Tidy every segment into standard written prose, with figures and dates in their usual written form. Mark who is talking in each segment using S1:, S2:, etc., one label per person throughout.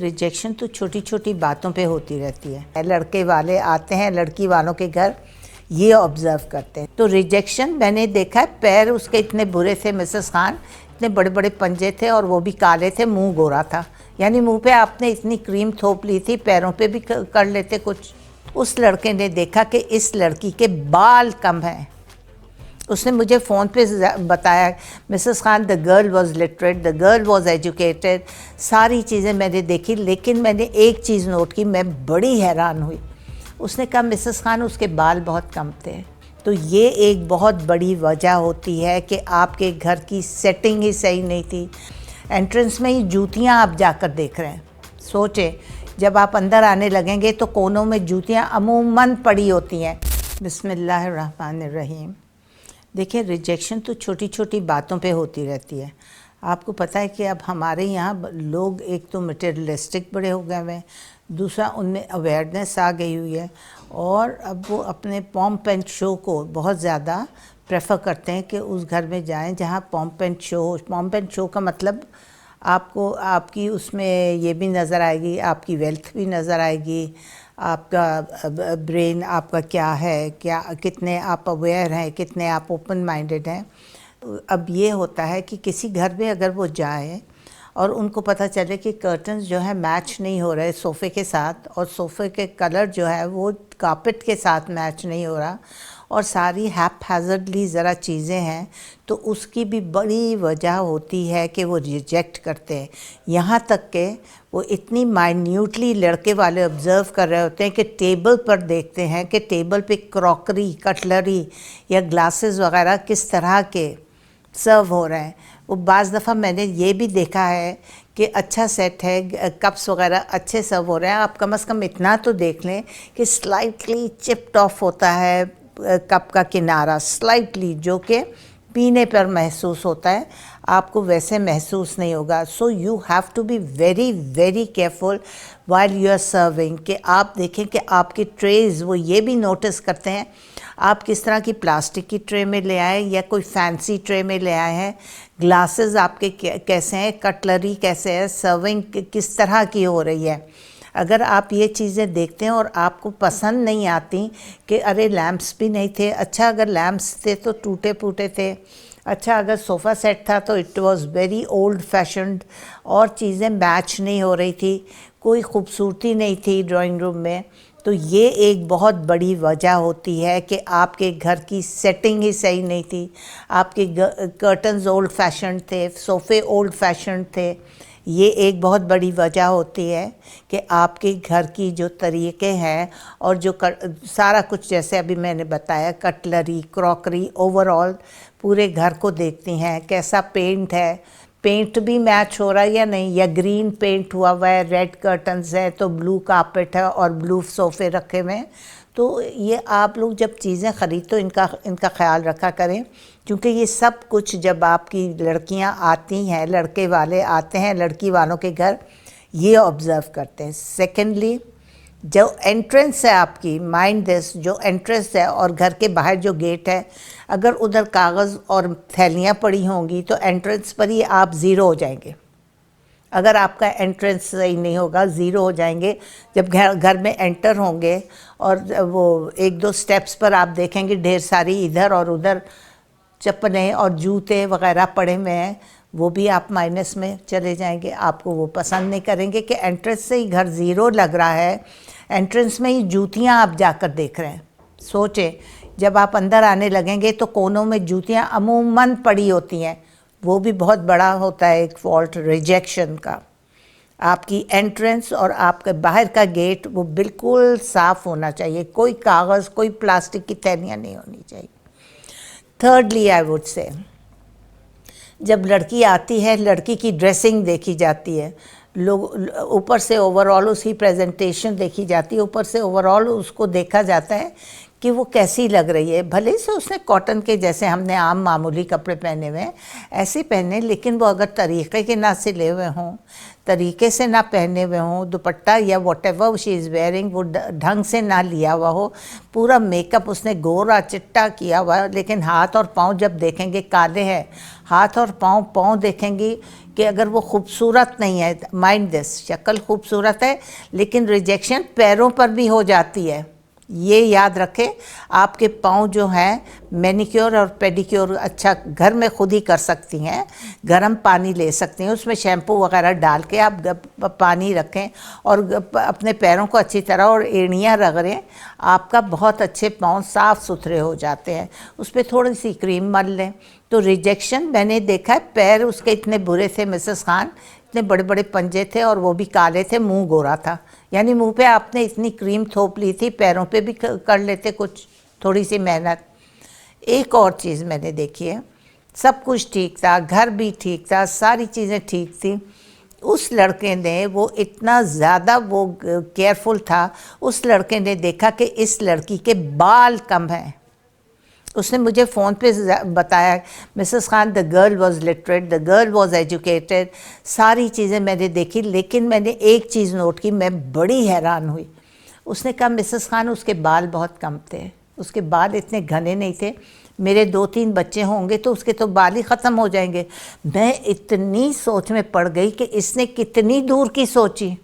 S1: Rejection तो छोटी छोटी बातों पे होती रहती है। लड़के वाले आते हैं लड़की वालों के घर, ये ऑब्ज़र्व करते हैं। तो रिजेक्शन मैंने देखा है, पैर उसके इतने बुरे थे मिसेस खान, इतने बड़े बड़े पंजे थे और वो भी काले थे, मुंह गोरा था। यानी मुंह पे आपने इतनी क्रीम थोप ली थी, पैरों पे भी कर लेते कुछ। उस लड़के ने देखा कि इस लड़की के बाल कम हैं। उसने मुझे फ़ोन पे बताया, Mrs Khan the girl was literate, the girl was educated, सारी चीज़ें मैंने देखी। लेकिन मैंने एक चीज़ नोट की, मैं बड़ी हैरान हुई। उसने कहा मिसेस खान उसके बाल बहुत कम थे। तो ये एक बहुत बड़ी वजह होती है कि आपके घर की सेटिंग ही सही नहीं थी। एंट्रेंस में ही जूतियाँ आप जाकर देख रहे हैं। सोचें, जब आप अंदर आने लगेंगे तो कोनों में जूतियाँ अमूमन पड़ी होती हैं। बिस्मिल्लाहिर्रहमानिर्रहीम। देखिए, रिजेक्शन तो छोटी छोटी बातों पे होती रहती है। आपको पता है कि अब हमारे यहाँ लोग एक तो मटेरियलिस्टिक बड़े हो गए हैं, दूसरा उनमें अवेयरनेस आ गई हुई है और अब वो अपने पॉम्प एंड शो को बहुत ज़्यादा प्रेफर करते हैं कि उस घर में जाएं जहाँ पॉम्प एंड शो हो। पॉम्प एंड शो का मतलब आपको आपकी उसमें ये भी नज़र आएगी, आपकी वेल्थ भी नज़र आएगी, आपका ब्रेन आपका क्या है, क्या कितने आप अवेयर हैं, कितने आप ओपन माइंडेड हैं। अब ये होता है कि किसी घर में अगर वो जाए और उनको पता चले कि कर्टन्स जो है मैच नहीं हो रहे सोफ़े के साथ, और सोफ़े के कलर जो है वो कारपेट के साथ मैच नहीं हो रहा, और सारी हैपहैज़र्डली ज़रा चीज़ें हैं, तो उसकी भी बड़ी वजह होती है कि वो रिजेक्ट करते हैं। यहाँ तक कि वो इतनी माइन्यूटली लड़के वाले ऑब्ज़र्व कर रहे होते हैं कि टेबल पर देखते हैं कि टेबल पे क्रॉकरी, कटलरी या ग्लासेस वगैरह किस तरह के सर्व हो रहे हैं। वो बाज़ दफ़ा मैंने ये भी देखा है कि अच्छा सेट है, कप्स वगैरह अच्छे सर्व हो रहे हैं। आप कम से कम इतना तो देख लें कि स्लाइटली चिप्ड ऑफ होता है कप का किनारा, स्लाइटली, जो कि पीने पर महसूस होता है, आपको वैसे महसूस नहीं होगा। So you have to be very very careful while you are serving, कि आप देखें कि आपके ट्रेज़ वो ये भी नोटिस करते हैं आप किस तरह की प्लास्टिक की ट्रे में ले आए या कोई फैंसी ट्रे में ले आए हैं, ग्लासेस आपके कैसे हैं, कटलरी कैसे है, सर्विंग किस तरह की हो रही है। अगर आप ये चीज़ें देखते हैं और आपको पसंद नहीं आती कि अरे लैम्प्स भी नहीं थे, अच्छा अगर लैम्प्स थे तो टूटे फूटे थे, अच्छा अगर सोफ़ा सेट था तो it was very old fashioned, और चीज़ें मैच नहीं हो रही थी, कोई खूबसूरती नहीं थी ड्राइंग रूम में, तो ये एक बहुत बड़ी वजह होती है कि आपके घर की सेटिंग ही सही नहीं थी। आपके कर्टन्स ओल्ड फैशन्ड थे, सोफ़े ओल्ड फैशन्ड थे। ये एक बहुत बड़ी वजह होती है कि आपके घर की जो तरीके हैं और जो सारा कुछ, जैसे अभी मैंने बताया, कटलरी, क्रॉकरी, ओवरऑल पूरे घर को देखती हैं, कैसा पेंट है, पेंट भी मैच हो रहा है या नहीं, या ग्रीन पेंट हुआ हुआ है, रेड कर्टन्स है तो ब्लू कारपेट है और ब्लू सोफ़े रखे हुए हैं। तो ये आप लोग जब चीज़ें ख़रीद तो इनका ख्याल रखा करें, क्योंकि ये सब कुछ जब आपकी लड़कियां आती हैं, लड़के वाले आते हैं लड़की वालों के घर, ये ऑब्ज़र्व करते हैं। सेकेंडली, जो एंट्रेंस है आपकी, माइंड दिस, जो एंट्रेंस है और घर के बाहर जो गेट है, अगर उधर कागज़ और थैलियाँ पड़ी होंगी तो एंट्रेंस पर ही आप ज़ीरो हो जाएंगे। अगर आपका एंट्रेंस सही नहीं होगा, ज़ीरो हो जाएंगे। जब घर में एंटर होंगे और वो एक दो स्टेप्स पर आप देखेंगे ढेर सारी इधर और उधर चप्पलें और जूते वगैरह पड़े हुए हैं, वो भी आप माइनस में चले जाएंगे। आपको वो पसंद नहीं करेंगे कि एंट्रेंस से ही घर ज़ीरो लग रहा है, एंट्रेंस में ही जूतियाँ आप जाकर देख रहे हैं। सोचें, जब आप अंदर आने लगेंगे तो कोनों में जूतियाँ अमूमन पड़ी होती हैं, वो भी बहुत बड़ा होता है एक फॉल्ट रिजेक्शन का। आपकी एंट्रेंस और आपके बाहर का गेट वो बिल्कुल साफ़ होना चाहिए, कोई कागज़, कोई प्लास्टिक की थैलियाँ नहीं होनी चाहिए। थर्डली आई वुड से, जब लड़की आती है, लड़की की ड्रेसिंग देखी जाती है, लोग ऊपर से ओवरऑल उसकी प्रेजेंटेशन देखी जाती है, ऊपर से ओवरऑल उसको देखा जाता है कि वो कैसी लग रही है। भले से उसने कॉटन के, जैसे हमने आम मामूली कपड़े पहने हुए हैं ऐसे पहने, लेकिन वो अगर तरीक़े के ना सिले हुए हों, तरीके से ना पहने हुए हों, दुपट्टा या व्हाटएवर शी इज़ वेयरिंग वो ढंग से ना लिया हुआ हो, पूरा मेकअप उसने गोरा चिट्टा किया हुआ, लेकिन हाथ और पाँव जब देखेंगे काले हैं, हाथ और पाँव देखेंगी कि अगर वो खूबसूरत नहीं है, माइंड दिस, शक्ल खूबसूरत है लेकिन रिजेक्शन पैरों पर भी हो जाती है। ये याद रखें, आपके पाँव जो हैं मैनिक्योर और पेडिक्योर अच्छा घर में खुद ही कर सकती हैं। गर्म पानी ले सकती हैं, उसमें शैम्पू वगैरह डाल के आप पानी रखें और अपने पैरों को अच्छी तरह और एड़ियाँ रगड़ें, आपका बहुत अच्छे पाँव साफ़ सुथरे हो जाते हैं। उस पर थोड़ी सी क्रीम मल लें। तो रिजेक्शन मैंने देखा है, पैर उसके इतने बुरे थे मिसेस खान, इतने बड़े बड़े पंजे थे और वो भी काले थे, मुंह गोरा था, यानी मुंह पे आपने इतनी क्रीम थोप ली थी, पैरों पे भी कर लेते कुछ थोड़ी सी मेहनत। एक और चीज़ मैंने देखी है, सब कुछ ठीक था, घर भी ठीक था, सारी चीज़ें ठीक थी, उस लड़के ने वो इतना ज़्यादा वो केयरफुल था, उस लड़के ने देखा कि इस लड़की के बाल कम हैं। उसने मुझे फ़ोन पे बताया, Mrs Khan the girl was literate, the girl was educated, सारी चीज़ें मैंने देखी, लेकिन मैंने एक चीज़ नोट की, मैं बड़ी हैरान हुई। उसने कहा मिसेस खान उसके बाल बहुत कम थे, उसके बाल इतने घने नहीं थे, मेरे 2-3 बच्चे होंगे तो उसके तो बाल ही ख़त्म हो जाएंगे। मैं इतनी सोच में पड़ गई कि इसने कितनी दूर की सोची।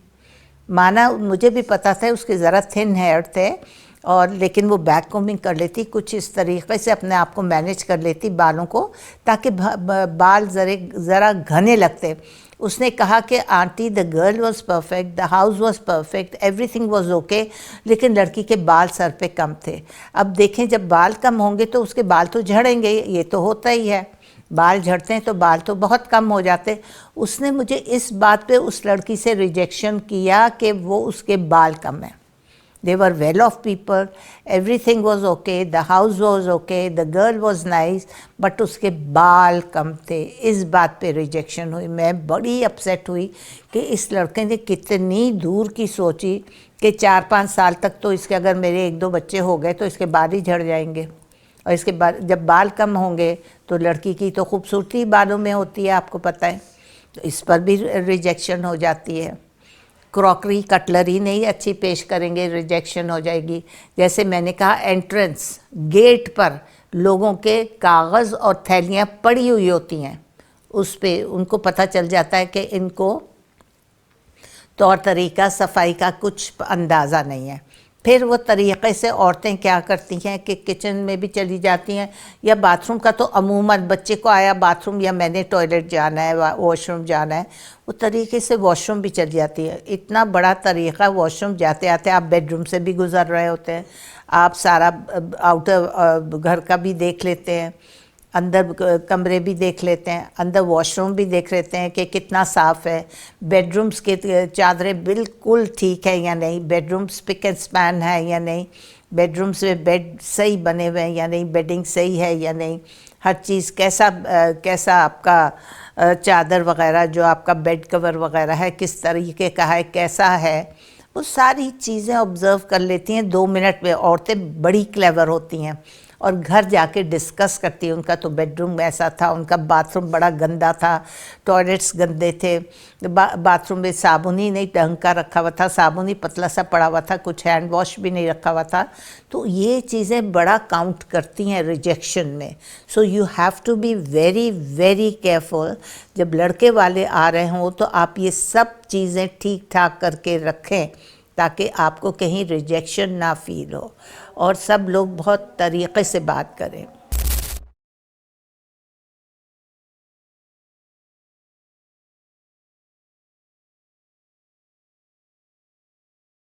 S1: माना मुझे भी पता था उसके ज़रा थिन हेयर थे और लेकिन वो बैक कोमिंग कर लेती, कुछ इस तरीके से अपने आप को मैनेज कर लेती बालों को, ताकि बाल ज़रा घने लगते। उसने कहा कि aunty the girl was perfect, the house was perfect, everything was okay, लेकिन लड़की के बाल सर पे कम थे। अब देखें जब बाल कम होंगे तो उसके बाल तो झड़ेंगे, ये तो होता ही है, बाल झड़ते हैं तो बाल तो बहुत कम हो जाते। उसने मुझे इस बात पे उस लड़की से रिजेक्शन किया कि वो उसके बाल कम हैं। They were well off people, everything was okay, the house was okay, the girl was nice, but उसके बाल कम थे। इस बात पे रिजेक्शन हुई। मैं बड़ी अपसेट हुई कि इस लड़के ने कितनी दूर की सोची कि 4-5 साल तक तो इसके अगर मेरे 1-2 बच्चे हो गए तो इसके बाल ही झड़ जाएंगे, और इसके बाद जब बाल कम होंगे तो लड़की की तो खूबसूरती बालों में होती है, आपको पता है, तो इस पर भी रिजेक्शन हो जाती है। क्रॉकरी कटलरी नहीं अच्छी पेश करेंगे, रिजेक्शन हो जाएगी। जैसे मैंने कहा एंट्रेंस गेट पर लोगों के कागज़ और थैलियाँ पड़ी हुई होती हैं, उस पे उनको पता चल जाता है कि इनको तौर तरीका सफाई का कुछ अंदाज़ा नहीं है। फिर वो तरीक़े से औरतें क्या करती हैं कि किचन में भी चली जाती हैं, या बाथरूम का तो अमूमन बच्चे को आया बाथरूम या मैंने टॉयलेट जाना है, वॉशरूम जाना है, वो तरीके से वॉशरूम भी चली जाती है। इतना बड़ा तरीक़ा, वॉशरूम जाते आते आप बेडरूम से भी गुज़र रहे होते हैं, आप सारा आउटर घर का भी देख लेते हैं, अंदर कमरे भी देख लेते हैं, अंदर वॉशरूम भी देख लेते हैं कि कितना साफ़ है, बेडरूम्स के चादरें बिल्कुल ठीक है या नहीं, बेडरूम स्पिक एंड स्पैन है या नहीं, बेडरूम्स में बेड सही बने हुए हैं या नहीं, बेडिंग सही है या नहीं, हर चीज़ कैसा आपका चादर वगैरह जो आपका बेड कवर वगैरह है किस तरीके का है, कैसा है, वो सारी चीज़ें ऑब्ज़र्व कर लेती हैं 2 मिनट में। औरतें बड़ी क्लेवर होती हैं और घर जाके डिस्कस करती है। उनका तो बेडरूम ऐसा था, उनका बाथरूम बड़ा गंदा था, टॉयलेट्स गंदे थे, बाथरूम में साबुन ही नहीं ढंग का रखा हुआ था, साबुन ही पतला सा पड़ा हुआ था, कुछ हैंड वॉश भी नहीं रखा हुआ था। तो ये चीज़ें बड़ा काउंट करती हैं रिजेक्शन में। So you have to be very very careful. जब लड़के वाले आ रहे हों तो आप ये सब चीज़ें ठीक ठाक करके रखें ताकि आपको कहीं रिजेक्शन ना फील हो और सब लोग बहुत तरीक़े से बात करें।